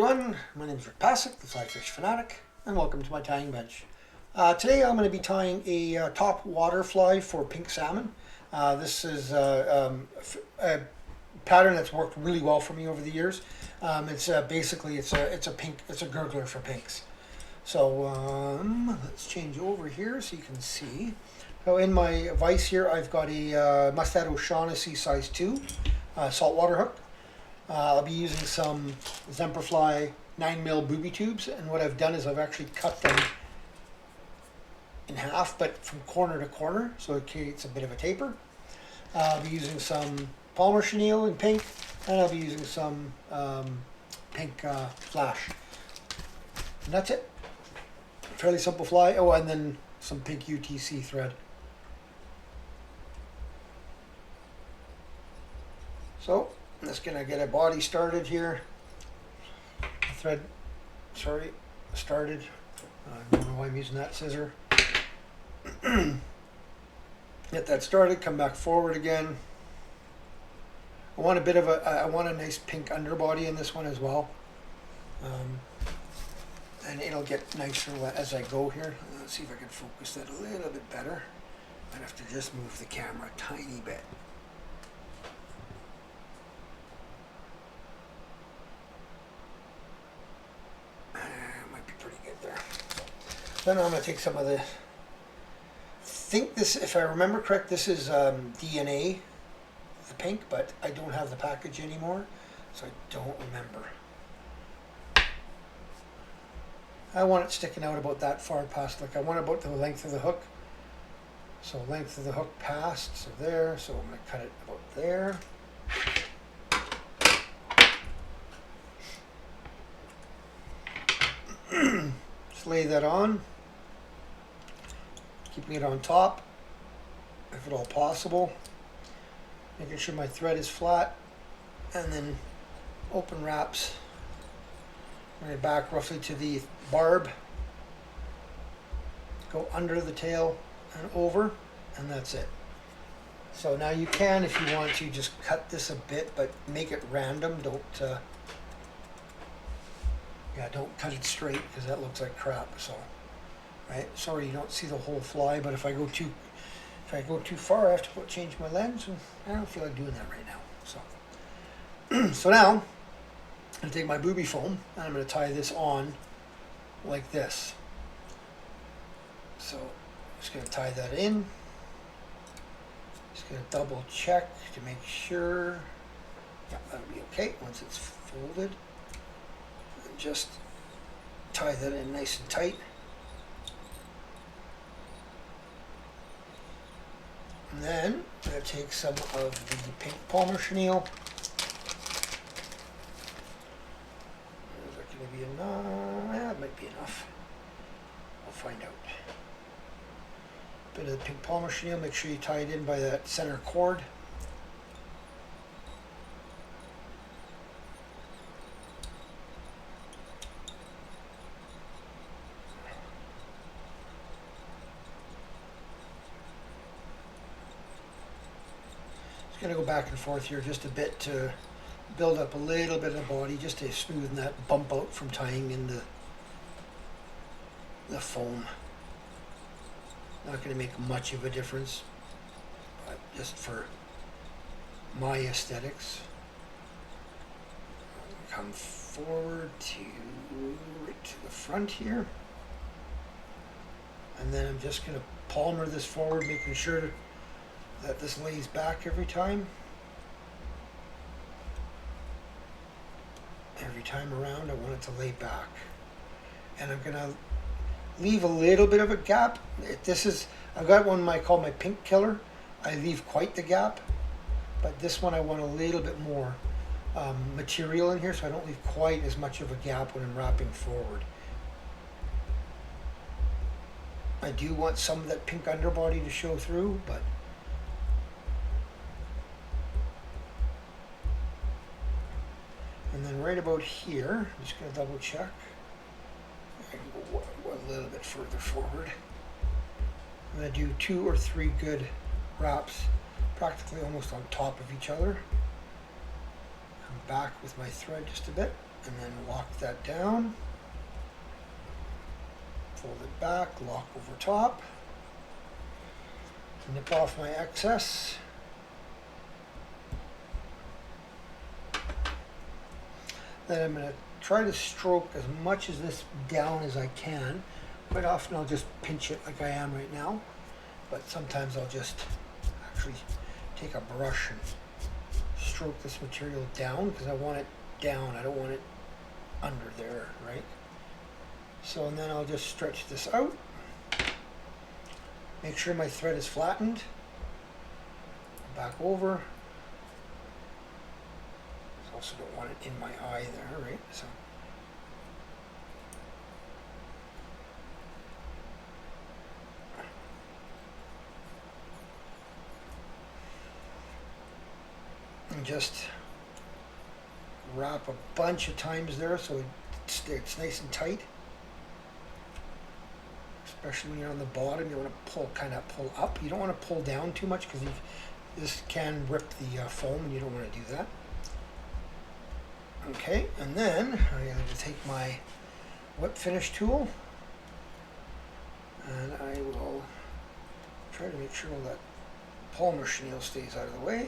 everyone, my name is Passek, the FlyFish Fanatic, and welcome to my tying bench. Today I'm going to be tying a top water fly for pink salmon. This is a pattern that's worked really well for me over the years. It's basically it's a Gurgler for pinks. So let's change over here so you can see. So in my vise here I've got a Mustad O'Shaughnessy size 2 saltwater hook. I'll be using some Semperfli 9mm Booby tubes, and what I've done is I've actually cut them in half, but from corner to corner, so it creates a bit of a taper. I'll be using some Polymer Chenille in pink, and I'll be using some pink flash. And that's it. Fairly simple fly. Oh, and then some pink UTC thread. So I'm just gonna get a body started here. Thread, sorry, started. I don't know why I'm using that scissor. Get that started. Come back forward again. I want a bit of I want a nice pink underbody in this one as well, and it'll get nicer as I go here. Let's see if I can focus that a little bit better. I'd have to just move the camera a tiny bit. Then I'm going to take some of the, if I remember correct, this is DNA, the pink, but I don't have the package anymore, so I don't remember. I want it sticking out about that far past, like I want about the length of the hook. So length of the hook past, so there, so I'm going to cut it about there. Just lay that on. Keeping it on top, if at all possible. Making sure my thread is flat, and then open wraps. Bring it back roughly to the barb. Go under the tail and over, and that's it. So now you can, if you want to, just cut this a bit, but make it random. Don't cut it straight because that looks like crap. So. Right, sorry you don't see the whole fly, but if I go too far, I have to change my lens, and I don't feel like doing that right now. So, so now I'm gonna take my booby foam and I'm gonna tie this on like this. So I'm just gonna tie that in. Just gonna double check to make sure. Yeah, that'll be okay once it's folded. And just tie that in nice and tight. And then I'm going to take some of the pink Polymer Chenille. Is that going to be enough? Yeah, it might be enough. We'll find out. Bit of the pink Polymer Chenille. Make sure you tie it in by that center cord. Going to go back and forth here just a bit to build up a little bit of body, just to smoothen that bump out from tying in the foam. Not going to make much of a difference, but just for my aesthetics. Come forward right to the front here, and then I'm just going to palmer this forward, making sure that this lays back every time. Every time around I want it to lay back. And I'm gonna leave a little bit of a gap. I've got one I call my pink killer. I leave quite the gap, but this one I want a little bit more material in here, so I don't leave quite as much of a gap when I'm wrapping forward. I do want some of that pink underbody to show through, but and then right about here, I'm just going to double check. I can go a little bit further forward. I'm going to do 2 or 3 good wraps, practically almost on top of each other. Come back with my thread just a bit, and then lock that down. Fold it back, lock over top. Nip off my excess. Then I'm going to try to stroke as much of this down as I can. Quite often I'll just pinch it like I am right now, but sometimes I'll just actually take a brush and stroke this material down because I want it down. I don't want it under there, right? So, and then I'll just stretch this out. Make sure my thread is flattened. Back over. Also don't want it in my eye there, right? So and just wrap a bunch of times there so it's nice and tight. Especially when you're on the bottom, you want to kind of pull up. You don't want to pull down too much because this can rip the foam, and you don't want to do that. Okay, and then I'm going to take my whip finish tool, and I will try to make sure all that polymer chenille stays out of the way.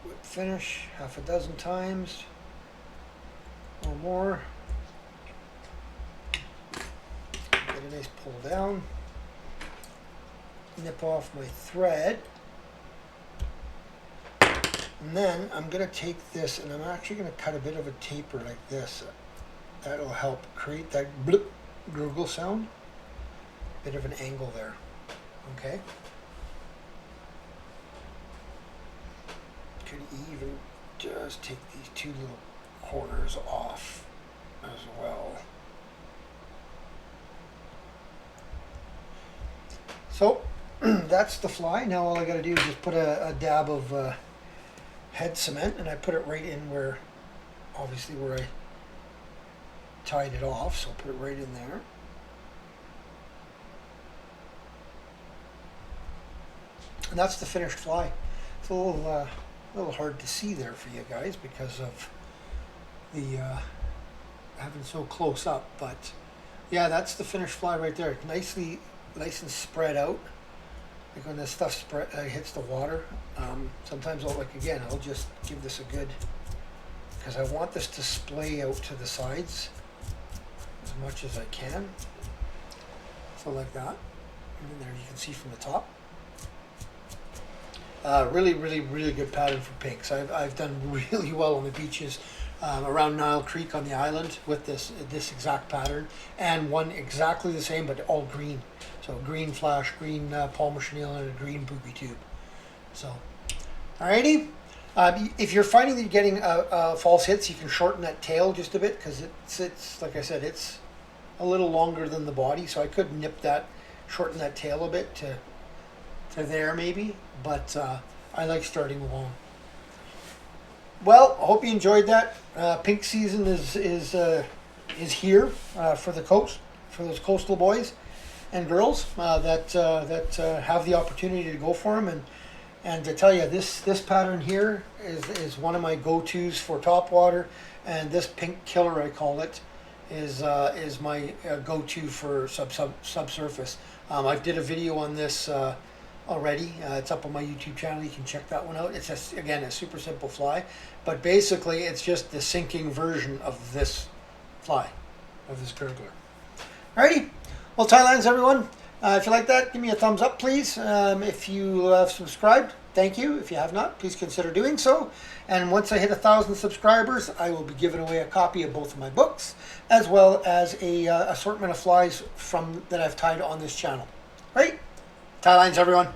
Whip finish half a dozen times or more. Get a nice pull down. Nip off my thread. And then I'm going to take this and I'm actually going to cut a bit of a taper like this. That'll help create that bloop gurgle sound. Bit of an angle there. Okay. Could even just take these two little corners off as well. So that's the fly. Now all I got to do is just put a dab of head cement, and I put it right in where, obviously where I tied it off, so I'll put it right in there. And that's the finished fly. It's a little hard to see there for you guys because of the having so close up, but yeah, that's the finished fly right there. Nice and spread out. Like when this stuff hits the water, sometimes I'll just give this a good, because I want this to splay out to the sides as much as I can. So like that. And then there you can see from the top. Really good pattern for pinks. I've done really well on the beaches around Nile Creek on the island with this exact pattern, and one exactly the same but all green. So green flash, green polymer chenille, and a green booby tube. So, alrighty. If you're finding that you're getting false hits, you can shorten that tail just a bit because it's like I said, it's a little longer than the body. So I could shorten that tail a bit to there maybe, but I like starting long. Well, I hope you enjoyed that. Pink season is here for the coast, for those coastal boys and girls that have the opportunity to go for them. And to tell you, this pattern here is one of my go-tos for topwater, and this pink killer, I call it, is my go-to for subsurface. I did a video on this already. It's up on my YouTube channel. You can check that one out. It's just, again, a super simple fly, but basically it's just the sinking version of this fly, of this gurgler. Alrighty, well, Thailands, everyone. If you like that, give me a thumbs up, please. If you have subscribed, thank you. If you have not, please consider doing so. And once I hit 1,000 subscribers, I will be giving away a copy of both of my books, as well as a assortment of flies that I've tied on this channel. Right? Thailands, everyone.